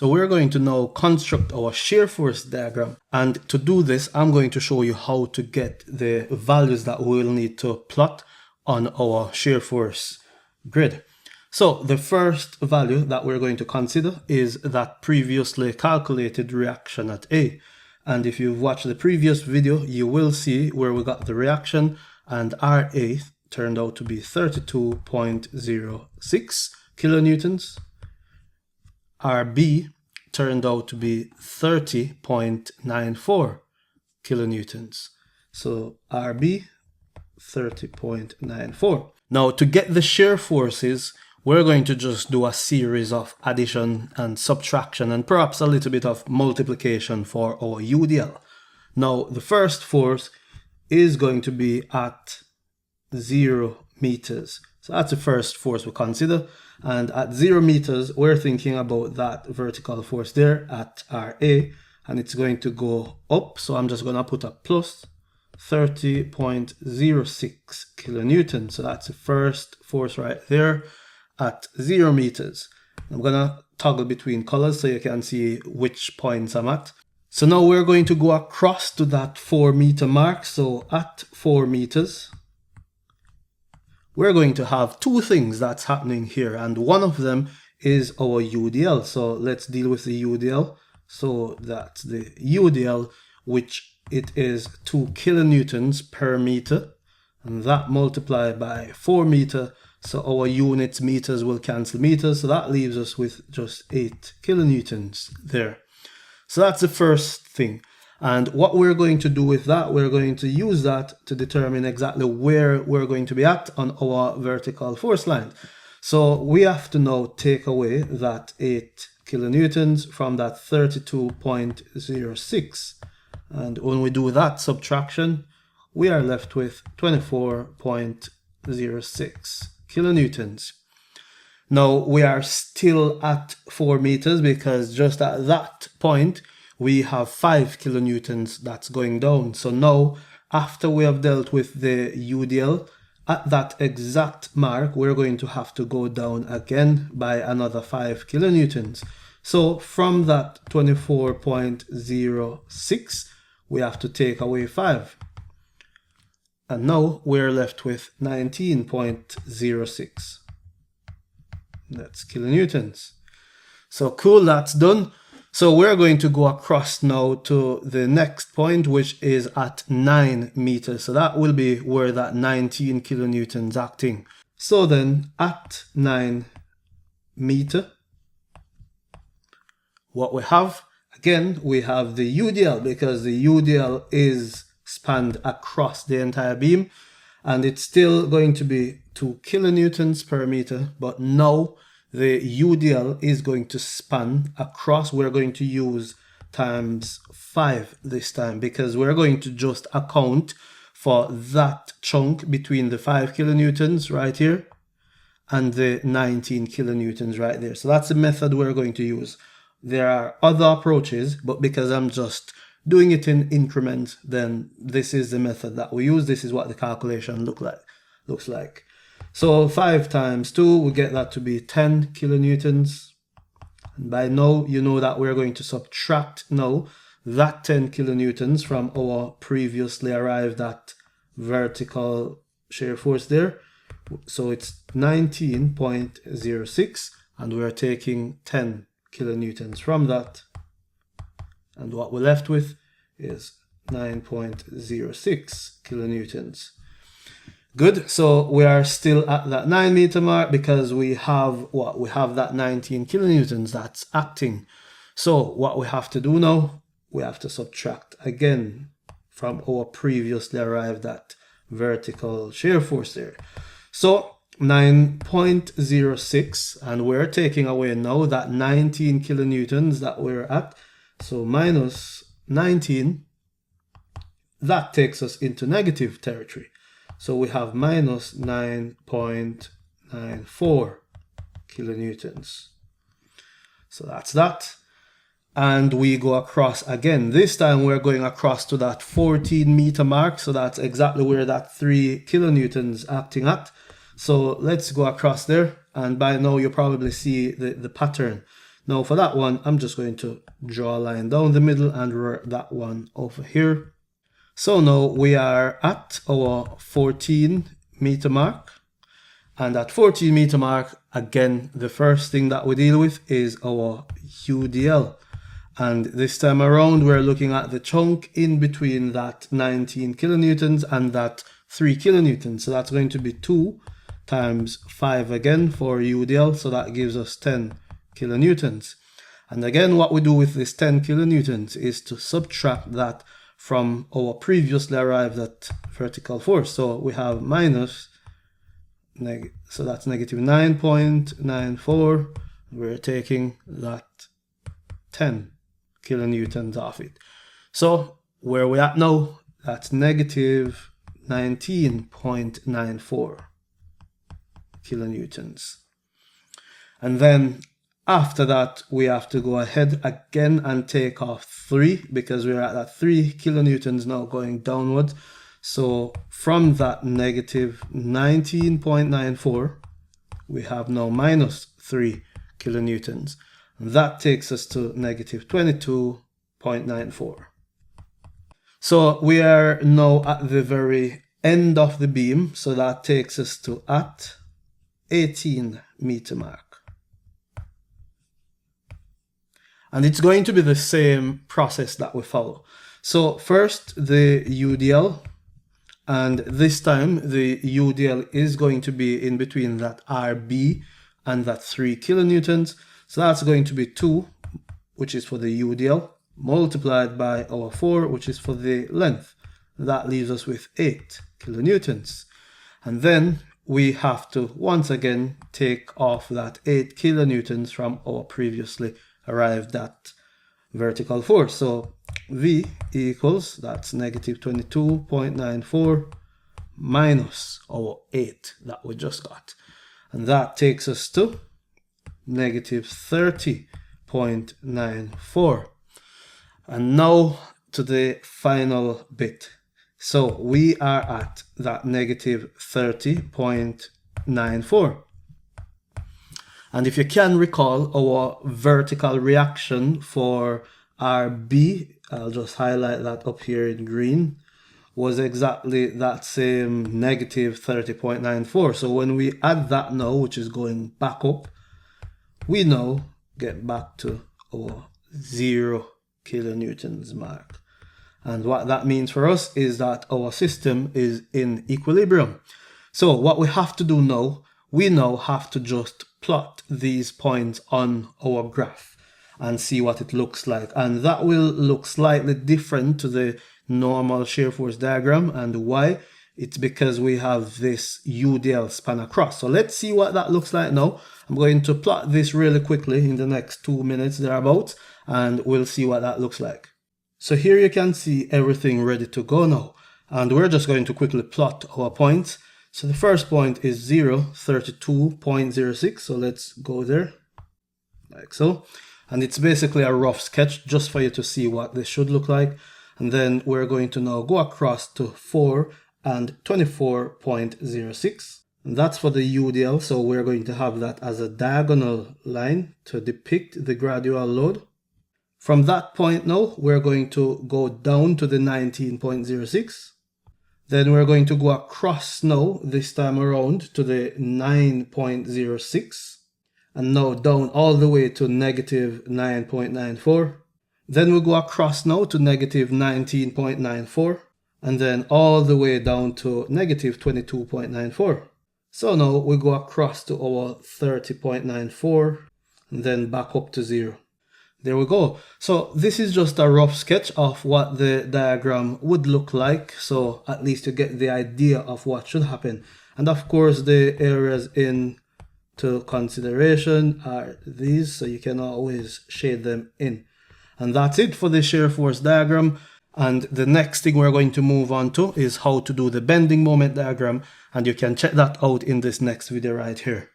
So we're going to now construct our shear force diagram, and to do this I'm going to show you how to get the values that we will need to plot on our shear force grid. So the first value that we're going to consider is that previously calculated reaction at A. And if you've watched the previous video, you will see where we got the reaction, and RA turned out to be 32.06 kilonewtons. RB turned out to be 30.94 kilonewtons. So RB 30.94. Now to get the shear forces, we're going to just do a series of addition and subtraction and perhaps a little bit of multiplication for our UDL. Now the first force is going to be at 0 meters. So that's the first force we consider. And at 0 meters, we're thinking about that vertical force there at RA, and it's going to go up. So I'm just going to put a plus 30.06 kilonewtons. So that's the first force right there at 0 meters. I'm going to toggle between colors so you can see which points I'm at. So now we're going to go across to that 4 meter mark. So at 4 meters, we're going to have two things that's happening here, and one of them is our UDL. So let's deal with the UDL. So that's the UDL, which it is 2 kilonewtons per meter, and that multiplied by 4 meter. So our units meters will cancel meters, so that leaves us with just 8 kilonewtons there. So that's the first thing. And what we're going to do with that, we're going to use that to determine exactly where we're going to be at on our vertical force line. So we have to now take away that 8 kilonewtons from that 32.06. And when we do that subtraction, we are left with 24.06 kilonewtons. Now we are still at 4 meters because just at that point, we have 5 kilonewtons that's going down. So now, after we have dealt with the UDL, at that exact mark, we're going to have to go down again by another 5 kilonewtons. So from that 24.06, we have to take away 5. And now we're left with 19.06. That's kilonewtons. So cool, that's done. So we're going to go across now to the next point, which is at 9 meters. So that will be where that 19 kilonewtons acting. So then at 9 meter, what we have, again, we have the UDL, because the UDL is spanned across the entire beam, and it's still going to be 2 kilonewtons per meter, but now the UDL is going to span across. We're going to use times 5 this time, because we're going to just account for that chunk between the 5 kilonewtons right here and the 19 kilonewtons right there. So that's the method we're going to use. There are other approaches, but because I'm just doing it in increments, then this is the method that we use. This is what the calculation looks like. So 5 times 2, we get that to be 10 kilonewtons. And by now, you know that we're going to subtract now that 10 kilonewtons from our previously arrived at vertical shear force there. So it's 19.06, and we're taking 10 kilonewtons from that. And what we're left with is 9.06 kilonewtons. Good, so we are still at that 9 meter mark because we have what? We have that 19 kilonewtons that's acting. So what we have to do now, we have to subtract again from our previously arrived at vertical shear force there. So 9.06, and we're taking away now that 19 kilonewtons that we're at. So minus 19, that takes us into negative territory. So we have minus 9.94 kilonewtons. So that's that. And we go across again. This time we're going across to that 14 meter mark. So that's exactly where that 3 kilonewtons acting at. So let's go across there. And by now you probably see the pattern. Now for that one, I'm just going to draw a line down the middle and work that one over here. So now we are at our 14 meter mark. And at 14 meter mark, again, the first thing that we deal with is our UDL. And this time around, we're looking at the chunk in between that 19 kilonewtons and that 3 kilonewtons. So that's going to be 2 times 5 again for UDL. So that gives us 10 kilonewtons. And again, what we do with this 10 kilonewtons is to subtract that from our previously arrived at vertical force. So we have minus, so that's negative 9.94. We're taking that 10 kilonewtons off it. So where we're at now, that's negative 19.94 kilonewtons. And then after that, we have to go ahead again and take off 3 because we're at that 3 kilonewtons now going downwards. So from that negative 19.94, we have now minus 3 kilonewtons. And that takes us to negative 22.94. So we are now at the very end of the beam. So that takes us to at 18 meter mark. And it's going to be the same process that we follow. So first the UDL, and this time the UDL is going to be in between that RB and that 3 kilonewtons. So that's going to be 2, which is for the UDL, multiplied by our 4, which is for the length. That leaves us with 8 kilonewtons. And then we have to once again take off that 8 kilonewtons from our previously arrived at vertical force. So V equals, that's negative 22.94 minus our 8 that we just got. And that takes us to negative 30.94. And now to the final bit. So we are at that negative 30.94. And if you can recall, our vertical reaction for RB, I'll just highlight that up here in green, was exactly that same negative 30.94. So when we add that now, which is going back up, we now get back to our 0 kilonewtons mark. And what that means for us is that our system is in equilibrium. So what we have to do now, we now have to just plot these points on our graph and see what it looks like. And that will look slightly different to the normal shear force diagram. And why? It's because we have this UDL span across. So let's see what that looks like now. I'm going to plot this really quickly in the next 2 minutes thereabouts, and we'll see what that looks like. So here you can see everything ready to go now. And we're just going to quickly plot our points. So the first point is 0, 32.06. So let's go there like so. And it's basically a rough sketch just for you to see what this should look like. And then we're going to now go across to 4 and 24.06. And that's for the UDL. So we're going to have that as a diagonal line to depict the gradual load. From that point now, we're going to go down to the 19.06. Then we're going to go across now, this time around, to the 9.06. And now down all the way to negative 9.94. Then we go across now to negative 19.94. And then all the way down to negative 22.94. So now we go across to our 30.94 and then back up to 0. There we go. So this is just a rough sketch of what the diagram would look like. So at least you get the idea of what should happen. And of course, the areas into consideration are these. So you can always shade them in. And that's it for the shear force diagram. And the next thing we're going to move on to is how to do the bending moment diagram. And you can check that out in this next video right here.